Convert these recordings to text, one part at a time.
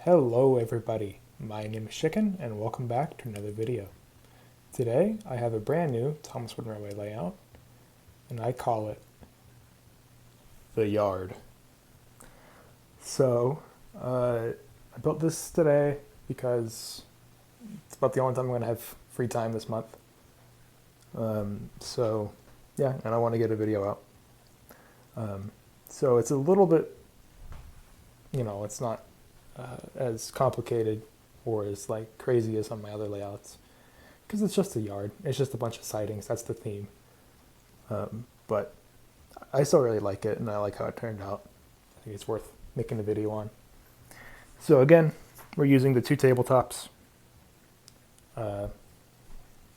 Hello everybody, my name is Chicken and welcome back to another video. Today I have a brand new Thomas Wooden Railway layout and I call it the yard. So I built this today because it's about the only time I'm going to have free time this month. So yeah, and I want to get a video out. So it's a little bit, it's not as complicated or as like crazy as some of my other layouts because it's just a yard. It's just a bunch of sidings. That's the theme. But I still really like it and I like how it turned out. I think it's worth making a video on. So again, we're using the two tabletops on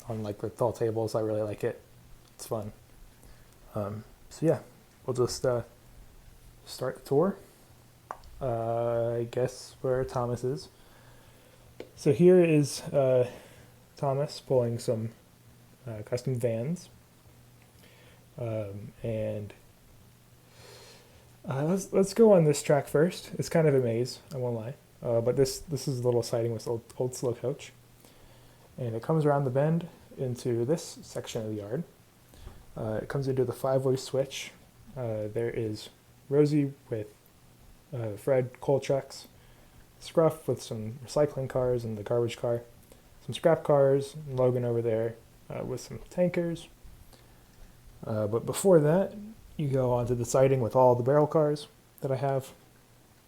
like the tall tables. I really like it. It's fun. So yeah, we'll just start the tour. I guess where Thomas is. So here is Thomas pulling some custom vans. And let's go on this track first. It's kind of a maze, I won't lie. But this is a little siding with old slow coach. And it comes around the bend into this section of the yard. It comes into the 5-way switch. There is Rosie with Fred coal trucks, Scruff with some recycling cars and the garbage car, some scrap cars, and Logan over there with some tankers. But before that, you go onto the siding with all the barrel cars that I have.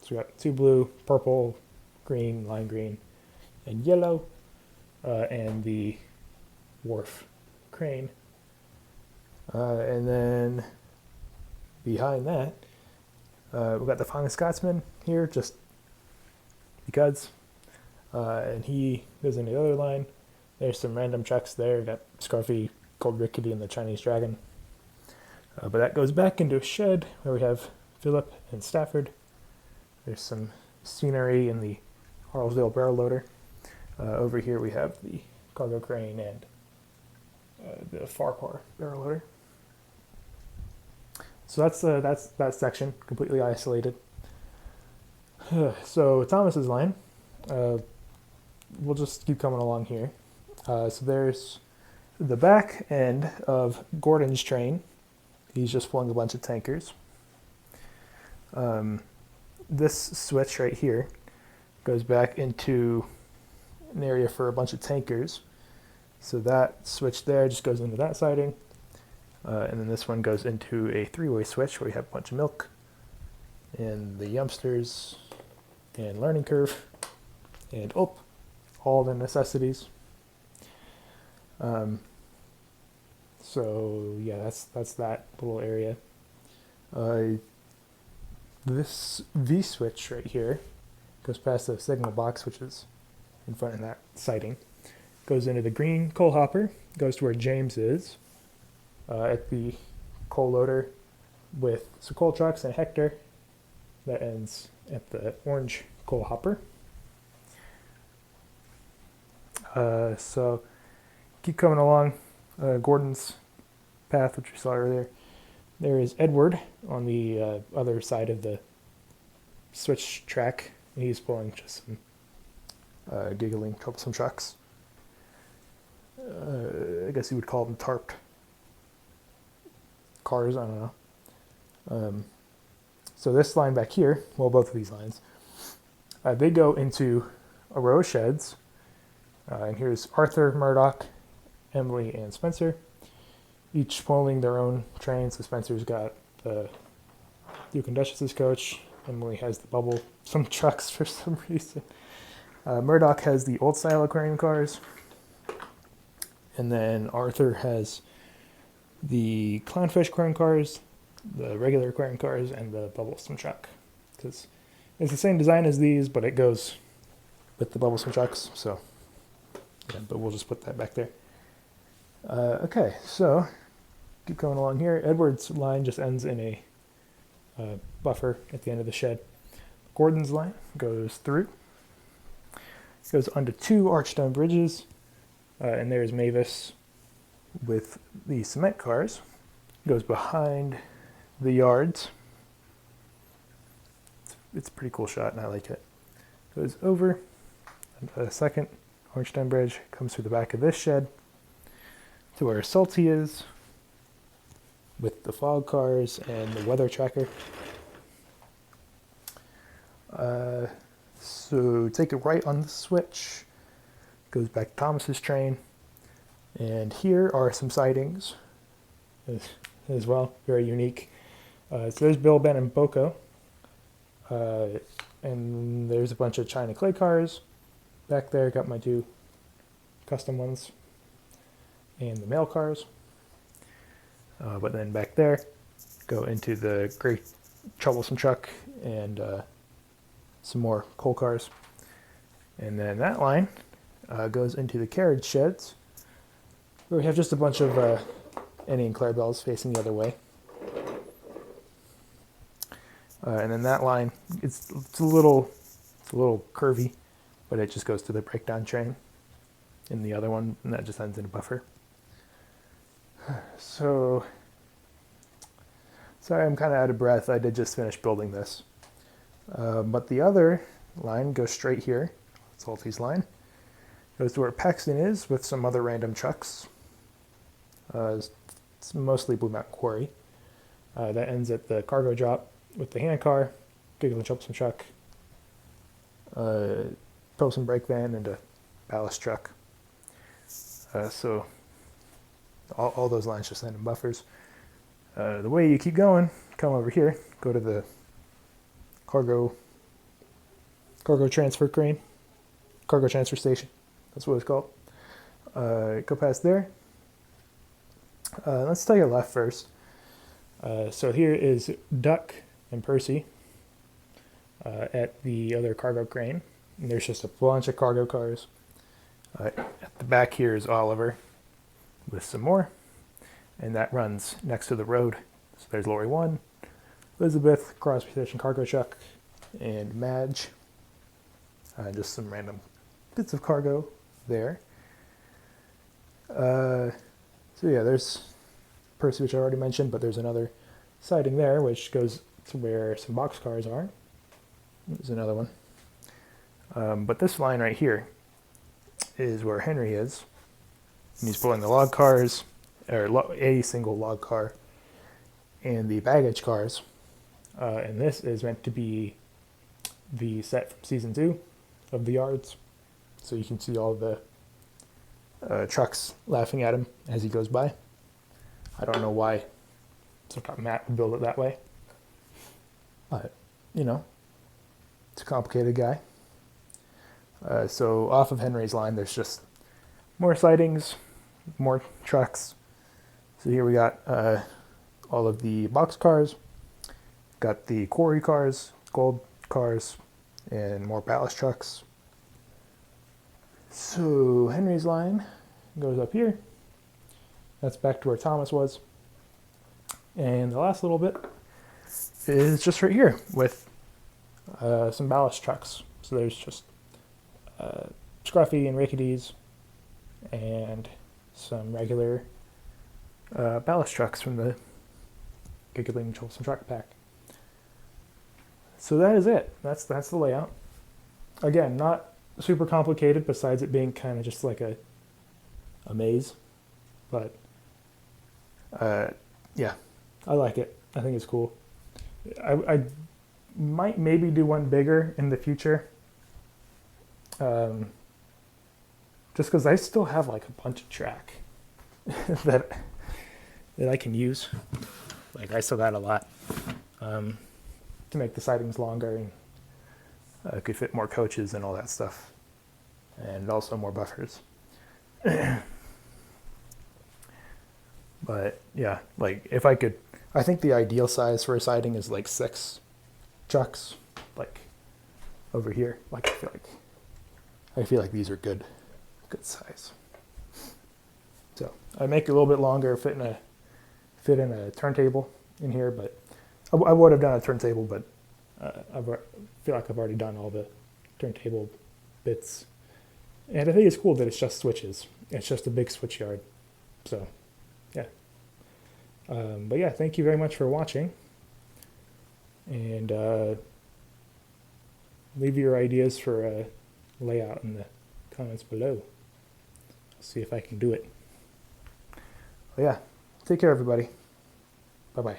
So we got 2 blue, purple, green, lime green, and yellow, and the wharf crane. And then behind that, we've got the Flying Scotsman here, just because. And he goes into the other line. There's some random trucks there. We've got Scruffy, Gold Rickety, and the Chinese Dragon. But that goes back into a shed where we have Philip and Stafford. There's some scenery in the Harlesville barrel loader. Over here we have the cargo crane and the Farquhar barrel loader. So that's that section, completely isolated. So Thomas's line, we'll just keep coming along here. So there's the back end of Gordon's train. He's just pulling a bunch of tankers. This switch right here goes back into an area for a bunch of tankers. So that switch there just goes into that siding. And then this one goes into a 3-way switch where we have a bunch of milk and the Yumpsters and learning curve and all the necessities. So yeah, that's that little area. This V switch right here goes past the signal box, which is in front of that siding. Goes into the green coal hopper, goes to where James is. At the coal loader with some coal trucks and Hector. That ends at the orange coal hopper. So keep coming along Gordon's path, which we saw earlier. There is Edward on the other side of the switch track. He's pulling just some giggling troublesome trucks. I guess you would call them tarped cars, I don't know. So this line back here, well, both of these lines, they go into a row of sheds. And here's Arthur, Murdoch, Emily, and Spencer, each pulling their own train. So Spencer's got the Duke and Duchess's coach. Emily has the bubble, some trucks for some reason. Murdoch has the old style aquarium cars. And then Arthur has the clownfish aquarium cars, the regular aquarium cars, and the bubblesome truck. Because it's the same design as these, but it goes with the bubblesome trucks. So, yeah, but we'll just put that back there. Okay, so keep going along here. Edward's line just ends in a buffer at the end of the shed. Gordon's line goes through. It goes under 2 archstone bridges, and there's Mavis with the cement cars. Goes behind the yards. It's a pretty cool shot and I like it. goes over. And a second orange stem bridge comes through the back of this shed to where Salty is with the fog cars and the weather tracker. So take it right on the switch, goes back to Thomas's train, and here are some sidings as well, very unique. So there's Bill, Ben, and Boko, and there's a bunch of China clay cars back there. Got my 2 custom ones, and the mail cars. But then back there, go into the great troublesome truck and some more coal cars. And then that line goes into the carriage sheds, where we have just a bunch of Annie and Clarabelle's facing the other way. And then that line, it's a little curvy, but it just goes to the breakdown train in the other one, and that just ends in a buffer. So, sorry, I'm kind of out of breath. I did just finish building this. But the other line goes straight here. Salty's line goes to where Paxton is with some other random trucks. It's mostly Blue Mountain Quarry. That ends at the cargo drop with the hand car, Giggling Troublesome truck, Troublesome brake van, and a ballast truck. So all those lines just end in buffers. The way you keep going, come over here, go to the cargo transfer crane, cargo transfer station. That's what it's called. Go past there. Let's take a left first. So here is Duck and Percy at the other cargo crane. And there's just a bunch of cargo cars. At the back here is Oliver with some more. And that runs next to the road. So there's Lorry 1, Elizabeth, Crosby Station cargo truck, and Madge. Just some random bits of cargo there. So yeah, there's Percy, which I already mentioned, but there's another siding there, which goes to where some box cars are. There's another one. But this line right here is where Henry is. And he's pulling the log cars, or a single log car, and the baggage cars. And this is meant to be the set from season 2 of the yards. So you can see all the trucks laughing at him as he goes by. I don't know why Matt would build it that way. But, you know, it's a complicated guy. So off of Henry's line, there's just more sidings, more trucks. So here we got all of the box cars, got the quarry cars, gold cars, and more ballast trucks. So Henry's line goes up here. That's back to where Thomas was. And the last little bit is just right here with some ballast trucks. So there's just Scruffy and Rickety's and some regular ballast trucks from the Giggling Troublesome truck pack. So that is it. That's the layout. Again, not super complicated besides it being kind of just like a maze. But yeah, I like it. I think it's cool. I might maybe do one bigger in the future. Just because I still have like a bunch of track that I can use. Like I still got a lot to make the sidings longer, and could fit more coaches and all that stuff, and also more buffers. But yeah, like if I could, I think the ideal size for a siding is like 6 trucks, like over here. Like I feel like these are good size. So I make it a little bit longer, fit in a turntable in here, but I would have done a turntable, but I feel like I've already done all the turntable bits, and I think it's cool that it's just switches. It's just a big switch yard. So yeah. But yeah, thank you very much for watching, and leave your ideas for a layout in the comments below. I'll see if I can do it. Well, yeah, take care, everybody. Bye-bye.